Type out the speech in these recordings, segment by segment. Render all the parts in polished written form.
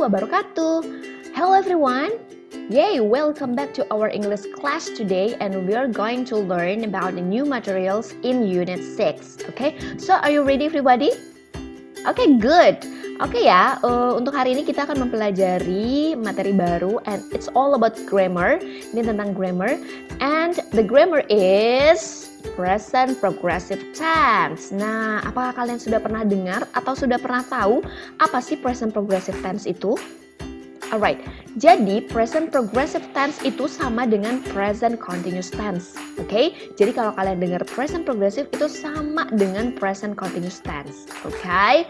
wabarakatuh. Hello everyone. Yay, welcome back to our English class today and we are going to learn about the new materials in Unit 6. Okay, so are you ready everybody? Okay, good. Oke ya, untuk hari ini kita akan mempelajari materi baru and it's all about grammar. Ini tentang grammar and the grammar is present progressive tense. Nah, apakah kalian sudah pernah dengar atau sudah pernah tahu apa sih present progressive tense itu? Alright, jadi present progressive tense itu sama dengan present continuous tense. Oke, jadi kalau kalian dengar present progressive itu sama dengan present continuous tense. Oke.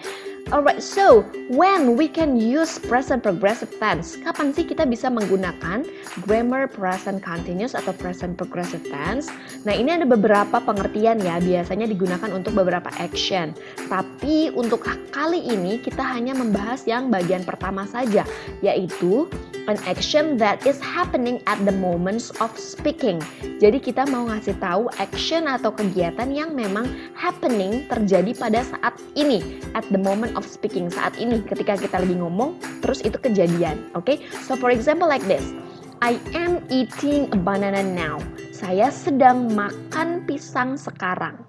Alright, so when we can use present progressive tense? Kapan sih kita bisa menggunakan grammar present continuous atau present progressive tense? Nah, ini ada beberapa pengertian ya, biasanya digunakan untuk beberapa action. Tapi untuk kali ini kita hanya membahas yang bagian pertama saja, yaitu an action that is happening at the moments of speaking. Jadi kita mau ngasih tahu action atau kegiatan yang memang happening, terjadi pada saat ini, at the moment of speaking, saat ini ketika kita lagi ngomong terus itu kejadian. Oke, so for example like this, I am eating a banana now. Saya sedang makan pisang sekarang.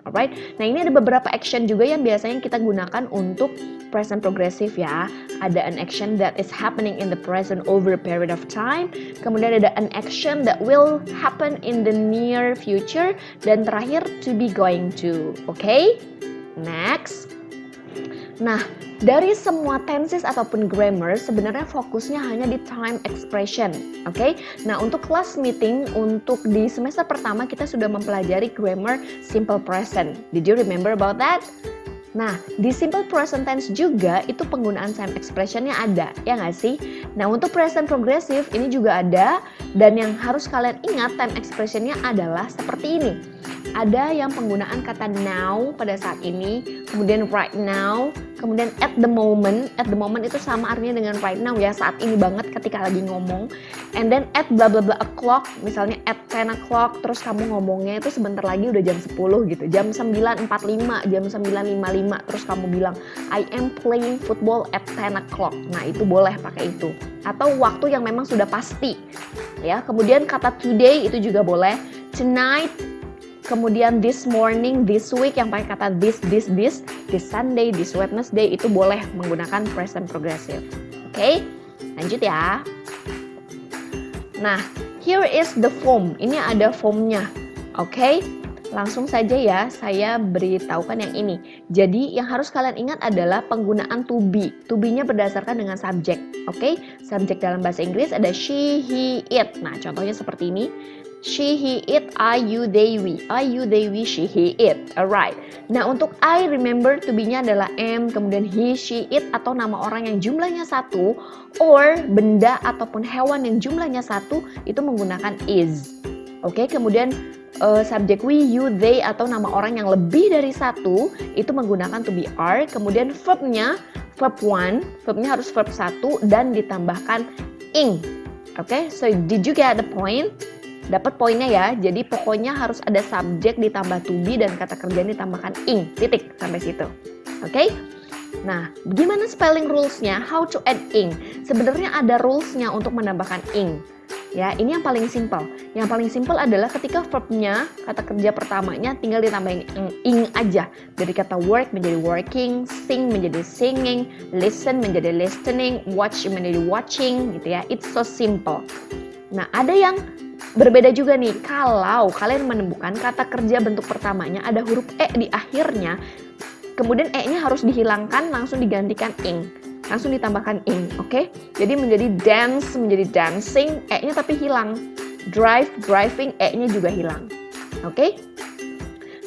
Alright, nah ini ada beberapa action juga yang biasanya kita gunakan untuk present progressive ya. Ada an action that is happening in the present over a period of time. Kemudian ada an action that will happen in the near future. Dan terakhir to be going to. Oke, next. Nah, dari semua tenses ataupun grammar sebenarnya fokusnya hanya di time expression, oke? Nah, untuk class meeting, untuk di semester pertama kita sudah mempelajari grammar simple present. Did you remember about that? Nah, di simple present tense juga itu penggunaan time expressionnya ada, ya nggak sih? Nah, untuk present progressive ini juga ada, dan yang harus kalian ingat time expressionnya adalah seperti ini. Ada yang penggunaan kata now pada saat ini, kemudian right now, kemudian at the moment itu sama artinya dengan right now ya, saat ini banget ketika lagi ngomong, and then at blah blah blah o'clock, misalnya at 10 o'clock, terus kamu ngomongnya itu sebentar lagi udah jam 10 gitu, jam 9.45, jam 9.55, terus kamu bilang I am playing football at 10 o'clock, nah itu boleh pakai itu, atau waktu yang memang sudah pasti ya. Kemudian kata today itu juga boleh, tonight, kemudian this morning, this week yang pakai kata this Sunday, this Wednesday itu boleh menggunakan present progressive. Oke, lanjut ya. Nah, here is the form. Ini ada formnya. Oke, langsung saja ya saya beritahukan yang ini. Jadi yang harus kalian ingat adalah penggunaan to be. To be-nya berdasarkan dengan subjek. Oke, subjek dalam bahasa Inggris ada she, he, it. Nah, contohnya seperti ini. She, he, it, I, you, they, we. I, you, they, we, she, he, it. Alright. Nah, untuk I, remember to be-nya adalah am, kemudian he, she, it, atau nama orang yang jumlahnya satu, or benda ataupun hewan yang jumlahnya satu, itu menggunakan is. Oke, kemudian subjek we, you, they, atau nama orang yang lebih dari satu, itu menggunakan to be are. Kemudian verb-nya, verb one, verb-nya harus verb satu, dan ditambahkan ing. Oke, so did you get the point? Dapat poinnya ya, jadi pokoknya harus ada subjek ditambah to be dan kata kerjaan ditambahkan ing, titik, sampai situ. Oke? Nah, gimana spelling rules-nya? How to add ing? Sebenarnya ada rules-nya untuk menambahkan ing. Ya, ini yang paling simple. Yang paling simple adalah ketika verb-nya, kata kerja pertamanya tinggal ditambahin ing aja. Dari kata work menjadi working, sing menjadi singing, listen menjadi listening, watch menjadi watching, gitu ya. It's so simple. Nah, ada yang berbeda juga nih, kalau kalian menemukan kata kerja bentuk pertamanya ada huruf E di akhirnya, kemudian E-nya harus dihilangkan, langsung digantikan ing, langsung ditambahkan ing, oke? Jadi menjadi dance, menjadi dancing, E-nya tapi hilang. Drive, driving, E-nya juga hilang, oke?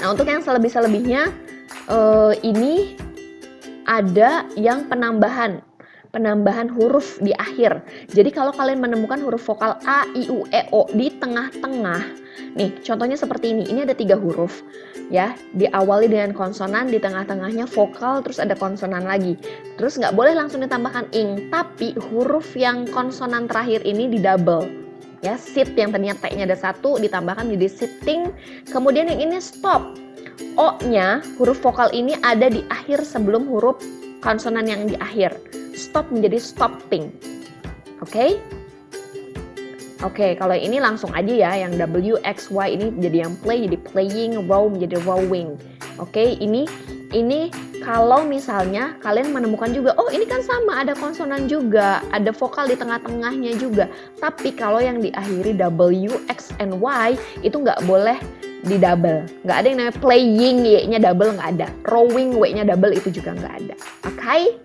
Nah, untuk yang selebih-selebihnya, ini ada yang penambahan huruf di akhir. Jadi kalau kalian menemukan huruf vokal A, I, U, E, O di tengah-tengah, nih contohnya seperti ini. Ini ada 3 huruf ya, diawali dengan konsonan, di tengah-tengahnya vokal, terus ada konsonan lagi. Terus nggak boleh langsung ditambahkan ing, tapi huruf yang konsonan terakhir ini di double. Ya, sit yang tadinya T-nya ada 1 ditambahkan jadi sitting. Kemudian yang ini stop. O-nya, huruf vokal ini ada di akhir sebelum huruf konsonan yang di akhir. Stop menjadi stopping. Oke? Oke, kalau ini langsung aja ya, yang W, X, Y ini jadi yang play, jadi playing, row menjadi rowing. Oke, ini kalau misalnya kalian menemukan juga, oh ini kan sama, ada konsonan juga, ada vokal di tengah-tengahnya juga. Tapi kalau yang diakhiri W, X, and Y itu nggak boleh di double. Nggak ada yang namanya playing, Y-nya double nggak ada. Rowing, W-nya double itu juga nggak ada. Oke?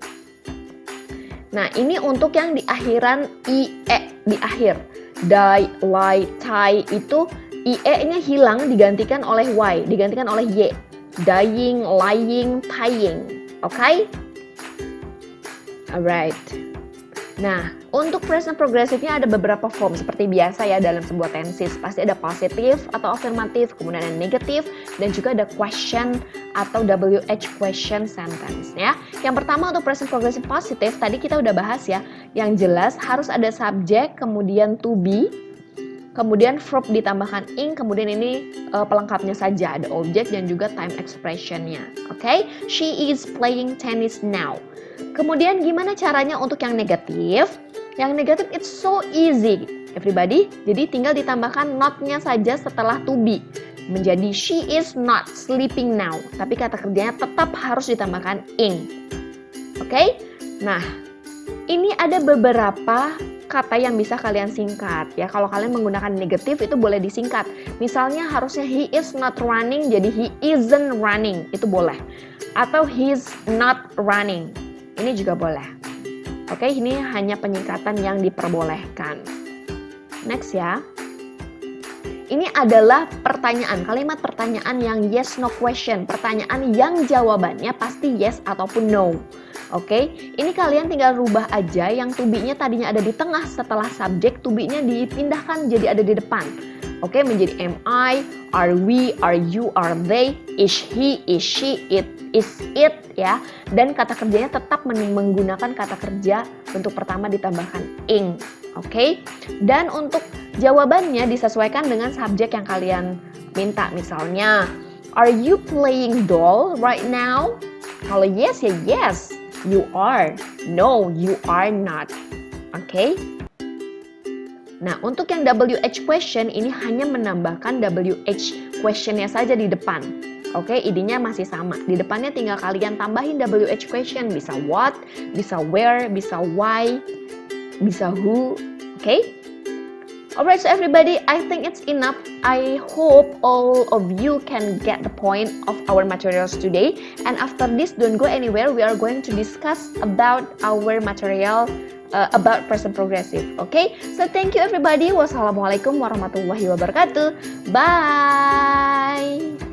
Nah, ini untuk yang di akhiran IE di akhir. Die, lie, tie itu IE-nya hilang digantikan oleh Y, digantikan oleh Y. Dying, lying, tying. Oke? Alright. Nah, untuk present progressive-nya ada beberapa form seperti biasa ya dalam sebuah tenses. Pasti ada positif atau affirmative, kemudian ada negative, dan juga ada question atau WH question sentence ya. Yang pertama untuk present progressive positive tadi kita udah bahas ya. Yang jelas harus ada subject, kemudian to be, kemudian verb ditambahkan ing, kemudian ini pelengkapnya saja, ada object dan juga time expression-nya. Oke? She is playing tennis now. Kemudian gimana caranya untuk yang negatif? Yang negatif it's so easy, everybody. Jadi tinggal ditambahkan not-nya saja setelah to be. Menjadi she is not sleeping now. Tapi kata kerjanya tetap harus ditambahkan ing. Oke? Nah, ini ada beberapa kata yang bisa kalian singkat ya. Kalau kalian menggunakan negatif itu boleh disingkat. Misalnya harusnya he is not running jadi he isn't running. Itu boleh. Atau he's not running. Ini juga boleh. Oke, ini hanya penyingkatan yang diperbolehkan. Next ya. Ini adalah pertanyaan, kalimat pertanyaan yang yes no question. Pertanyaan yang jawabannya pasti yes ataupun no. Oke, ini kalian tinggal rubah aja yang to be-nya tadinya ada di tengah setelah subjek, to be-nya dipindahkan jadi ada di depan. Oke, menjadi am I, are we, are you, are they, is he, is she, it, is it ya. Dan kata kerjanya tetap menggunakan kata kerja bentuk pertama ditambahkan ing. Oke. Dan untuk jawabannya disesuaikan dengan subjek yang kalian minta. Misalnya, are you playing doll right now? Kalau yes ya yes, you are. No, you are not. Oke. Nah, untuk yang WH question ini hanya menambahkan WH question-nya saja di depan. Oke, idenya masih sama. Di depannya tinggal kalian tambahin WH question. Bisa what, bisa where, bisa why, bisa who. Oke? Alright, so everybody, I think it's enough. I hope all of you can get the point of our materials today. And after this, don't go anywhere. We are going to discuss about our material about present progressive. Okay? So thank you everybody. Wassalamualaikum warahmatullahi wabarakatuh. Bye.